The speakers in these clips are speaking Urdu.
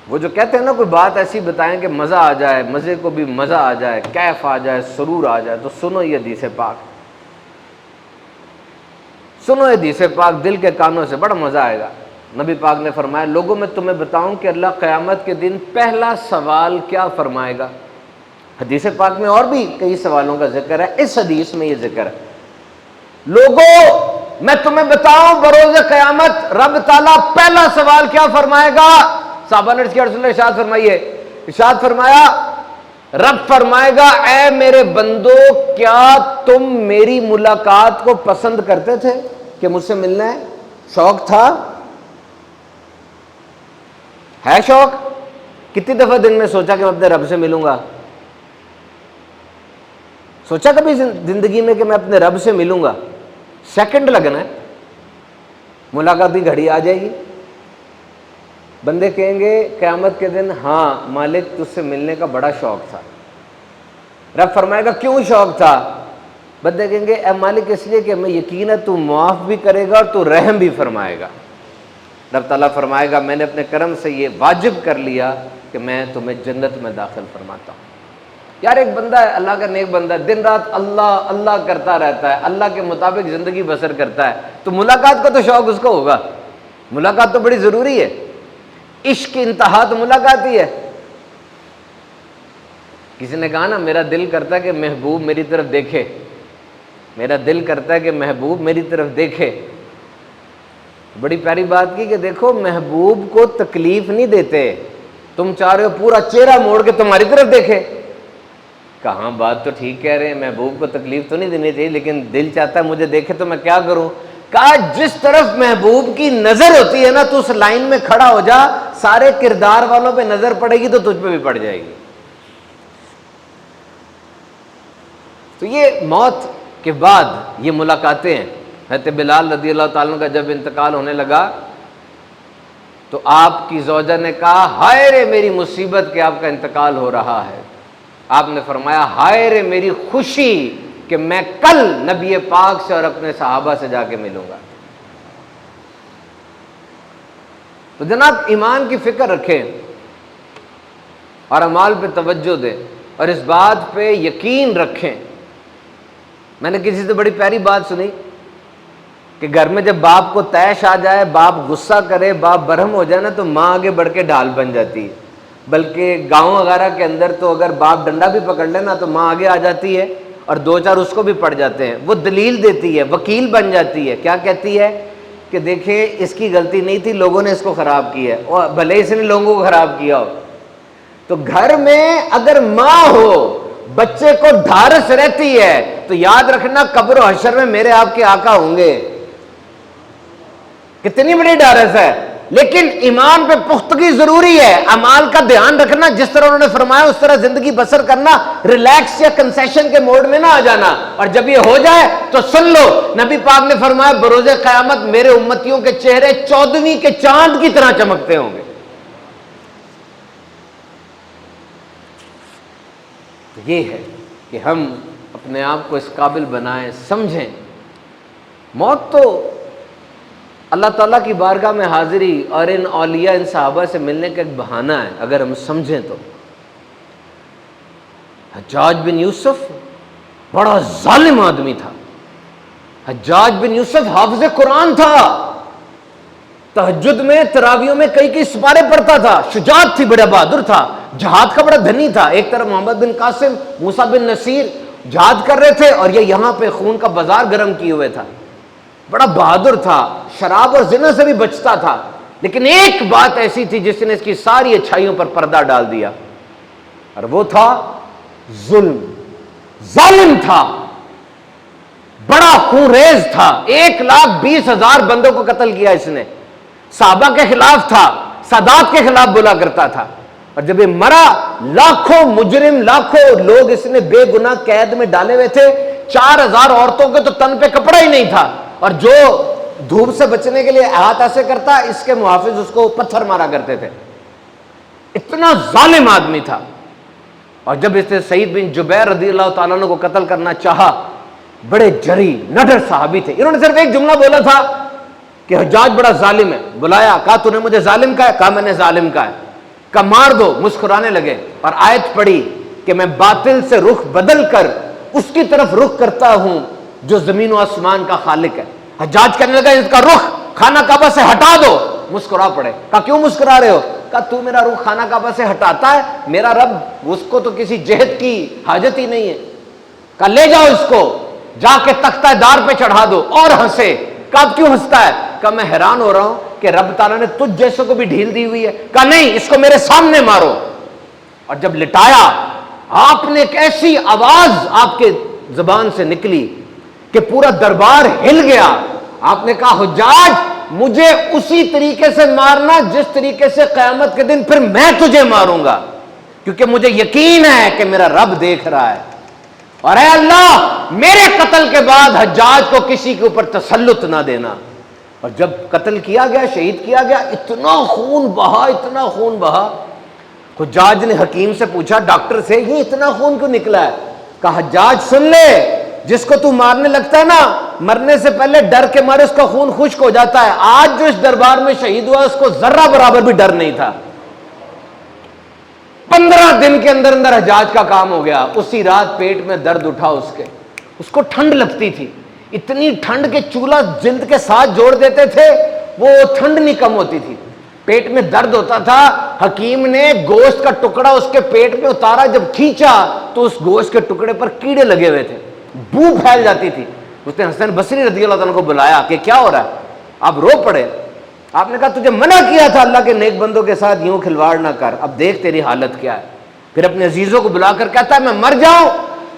وہ جو کہتے ہیں نا کوئی بات ایسی بتائیں کہ مزہ آ جائے، مزے کو بھی مزہ آ جائے، کیف آ جائے، سرور آ جائے، تو سنو یہ حدیث پاک، سنو یہ حدیث پاک، دل کے کانوں سے بڑا مزہ آئے گا۔ نبی پاک نے فرمایا لوگوں میں تمہیں بتاؤں کہ اللہ قیامت کے دن پہلا سوال کیا فرمائے گا۔ حدیث پاک میں اور بھی کئی سوالوں کا ذکر ہے، اس حدیث میں یہ ذکر ہے۔ لوگوں میں تمہیں بتاؤں بروز قیامت رب تعالیٰ پہلا سوال کیا فرمائے گا؟ صحابہ نے رسول اللہ ارشاد فرمائیے، ارشاد فرمایا رب فرمائے گا اے میرے بندو کیا تم میری ملاقات کو پسند کرتے تھے کہ مجھ سے ملنا ہے؟ شوق تھا؟ ہے شوق؟ کتنی دفعہ دن میں سوچا کہ میں اپنے رب سے ملوں گا؟ سوچا کبھی زندگی میں کہ میں اپنے رب سے ملوں گا؟ سیکنڈ لگنا ہے، ملاقات کی گھڑی آ جائے گی، بندے کہیں گے قیامت کے دن ہاں مالک تجھ سے ملنے کا بڑا شوق تھا۔ رب فرمائے گا کیوں شوق تھا؟ بندے کہیں گے اے مالک اس لیے کہ میں یقین ہے تو معاف بھی کرے گا اور تو رحم بھی فرمائے گا۔ رب تعالیٰ فرمائے گا میں نے اپنے کرم سے یہ واجب کر لیا کہ میں تمہیں جنت میں داخل فرماتا ہوں۔ یار ایک بندہ ہے اللہ کا نیک بندہ ہے، دن رات اللہ اللہ کرتا رہتا ہے، اللہ کے مطابق زندگی بسر کرتا ہے، تو ملاقات کا تو شوق اس کو ہوگا، ملاقات تو بڑی ضروری ہے، عشق کی انتہا تو ملاقات ہی ہے۔ کسی نے کہا نا میرا دل کرتا ہے کہ محبوب میری طرف دیکھے، میرا دل کرتا ہے کہ محبوب میری طرف دیکھے۔ بڑی پیاری بات کی کہ دیکھو محبوب کو تکلیف نہیں دیتے، تم چاہ رہے ہو پورا چہرہ موڑ کے تمہاری طرف دیکھے۔ کہاں بات تو ٹھیک کہہ رہے ہیں، محبوب کو تکلیف تو نہیں دینی چاہیے، لیکن دل چاہتا ہے مجھے دیکھے تو میں کیا کروں؟ کہا جس طرف محبوب کی نظر ہوتی ہے نا تو اس لائن میں کھڑا ہو جا، سارے کردار والوں پہ نظر پڑے گی تو تجھ پہ بھی پڑ جائے گی۔ تو یہ موت کے بعد یہ ملاقاتیں ہیں۔ حضرت بلال رضی اللہ تعالیٰ عنہ کا جب انتقال ہونے لگا تو آپ کی زوجہ نے کہا ہائے رے میری مصیبت کہ آپ کا انتقال ہو رہا ہے۔ آپ نے فرمایا ہائے رے میری خوشی کہ میں کل نبی پاک سے اور اپنے صحابہ سے جا کے ملوں گا۔ تو جناب ایمان کی فکر رکھیں اور اعمال پہ توجہ دیں اور اس بات پہ یقین رکھیں۔ میں نے کسی سے بڑی پیاری بات سنی کہ گھر میں جب باپ کو طیش آ جائے، باپ غصہ کرے، باپ برہم ہو جائے نا تو ماں آگے بڑھ کے ڈھال بن جاتی ہے، بلکہ گاؤں وغیرہ کے اندر تو اگر باپ ڈنڈا بھی پکڑ لے نا تو ماں آگے آ جاتی ہے اور دو چار اس کو بھی پڑ جاتے ہیں، وہ دلیل دیتی ہے، وکیل بن جاتی ہے۔ کیا کہتی ہے کہ دیکھیں اس کی غلطی نہیں تھی، لوگوں نے اس کو خراب کیا ہے، اور بھلے اس نے لوگوں کو خراب کیا ہو۔ تو گھر میں اگر ماں ہو بچے کو ڈھارس رہتی ہے تو یاد رکھنا قبر و حشر میں میرے آپ کے آقا ہوں گے۔ کتنی بڑی ڈھارس ہے، لیکن ایمان پہ پختگی ضروری ہے، اعمال کا دھیان رکھنا، جس طرح انہوں نے فرمایا اس طرح زندگی بسر کرنا، ریلیکس یا کنسیشن کے موڈ میں نہ آ جانا۔ اور جب یہ ہو جائے تو سن لو نبی پاک نے فرمایا بروز قیامت میرے امتیوں کے چہرے 14ویں کے چاند کی طرح چمکتے ہوں گے۔ یہ ہے کہ ہم اپنے آپ کو اس قابل بنائیں، سمجھیں موت تو اللہ تعالیٰ کی بارگاہ میں حاضری اور ان اولیاء ان صحابہ سے ملنے کا ایک بہانہ ہے اگر ہم سمجھیں تو۔ حجاج بن یوسف بڑا ظالم آدمی تھا، حجاج بن یوسف حافظ قرآن تھا، تہجد میں تراویوں میں کئی سپارے پڑھتا تھا، شجاعت تھی، بڑا بہادر تھا، جہاد کا بڑا دھنی تھا۔ ایک طرف محمد بن قاسم، موسیٰ بن نصیر جہاد کر رہے تھے اور یہ یہاں پہ خون کا بازار گرم کیے ہوئے تھا، بڑا بہادر تھا، شراب اور زنا سے بھی بچتا تھا، لیکن ایک بات ایسی تھی جس نے اس کی ساری اچھائیوں پر پردہ ڈال دیا، اور وہ تھا ظلم۔ ظالم تھا، بڑا خون ریز تھا، 1,20,000 بندوں کو قتل کیا اس نے، صحابہ کے خلاف تھا، سادات کے خلاف بولا کرتا تھا، اور جب یہ مرا لاکھوں مجرم، لاکھوں لوگ اس نے بے گناہ قید میں ڈالے ہوئے تھے، 4,000 عورتوں کے تو تن پہ کپڑا ہی نہیں تھا، اور جو دھوپ سے بچنے کے لیے ہاتھ ایسے کرتا اس کے محافظ اس کو پتھر مارا کرتے تھے، اتنا ظالم آدمی تھا۔ اور جب اس نے سعید بن جبیر رضی اللہ تعالیٰ عنہ کو قتل کرنا چاہا، بڑے جری نڈر صحابی تھے، انہوں نے صرف ایک جملہ بولا تھا کہ حجاج بڑا ظالم ہے، بلایا، کہا تو نے مجھے ظالم کہا ہے؟ کہا میں نے ظالم کہا ہے۔ کا مار دو، مسکرانے لگے اور آیت پڑھی کہ میں باطل سے رخ بدل کر اس کی طرف رخ کرتا ہوں جو زمین و آسمان کا خالق ہے۔ حجاج کہنے لگا اس کا رخ خانہ کعبہ سے ہٹا دو، مسکرا پڑے۔ کہا کیوں مسکرا رہے ہو؟ کہا تو میرا رخ خانہ کعبہ سے ہٹاتا ہے، میرا رب اس کو تو کسی جہد کی حاجت ہی نہیں ہے۔ کہا لے جاؤ اس کو، جا کے تختہ دار پہ چڑھا دو، اور ہنسے۔ کہا اب کیوں ہنستا ہے؟ کہا میں حیران ہو رہا ہوں کہ رب تعالیٰ نے تجھ جیسے کو بھی ڈھیل دی ہوئی ہے۔ کہا نہیں، اس کو میرے سامنے مارو۔ اور جب لٹایا، آپ نے ایک ایسی آواز آپ کے زبان سے نکلی کہ پورا دربار ہل گیا۔ آپ نے کہا حجاج مجھے اسی طریقے سے مارنا جس طریقے سے قیامت کے دن پھر میں تجھے ماروں گا، کیونکہ مجھے یقین ہے کہ میرا رب دیکھ رہا ہے، اور اے اللہ میرے قتل کے بعد حجاج کو کسی کے اوپر تسلط نہ دینا۔ اور جب قتل کیا گیا، شہید کیا گیا، اتنا خون بہا، اتنا خون بہا۔ حجاج نے حکیم سے پوچھا، ڈاکٹر سے، یہ اتنا خون کیوں نکلا ہے؟ کہا حجاج سن لے، جس کو تو مارنے لگتا ہے نا، مرنے سے پہلے ڈر کے مارے اس کا خون خشک ہو جاتا ہے۔ آج جو اس دربار میں شہید ہوا اس کو ذرہ برابر بھی ڈر نہیں تھا۔ 15 دن کے اندر اندر حجاج کا کام ہو گیا۔ اسی رات پیٹ میں درد اٹھا اس کو ٹھنڈ لگتی تھی، اتنی ٹھنڈ کے چولہا جلد کے ساتھ جوڑ دیتے تھے، وہ ٹھنڈ نہیں کم ہوتی تھی، پیٹ میں درد ہوتا تھا۔ حکیم نے گوشت کا ٹکڑا اس کے پیٹ میں اتارا، جب کھینچا تو اس گوشت کے ٹکڑے پر کیڑے لگے ہوئے تھے، بو پھیل جاتی تھی۔ اس نے حسن بصری رضی اللہ عنہ کو بلایا کہ کیا ہو رہا ہے؟ آپ رو پڑے۔ آپ نے کہا تجھے منع کیا تھا اللہ کے نیک بندوں کے ساتھ یوں کھلواڑ نہ کر، اب دیکھ تیری حالت کیا ہے۔ پھر اپنے عزیزوں کو بلا کر کہتا ہے میں مر جاؤں،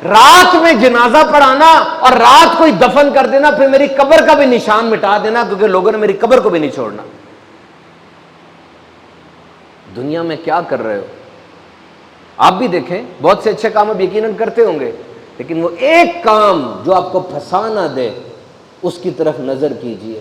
رات میں جنازہ پڑھانا اور رات کو ہی دفن کر دینا، پھر میری قبر کا بھی نشان مٹا دینا، کیونکہ لوگوں نے میری قبر کو بھی نہیں چھوڑنا۔ دنیا میں کیا کر رہے ہو؟ آپ بھی دیکھیں، بہت سے اچھے کام آپ یقیناً کرتے ہوں گے، لیکن وہ ایک کام جو آپ کو پھنسا نہ دے اس کی طرف نظر کیجئے۔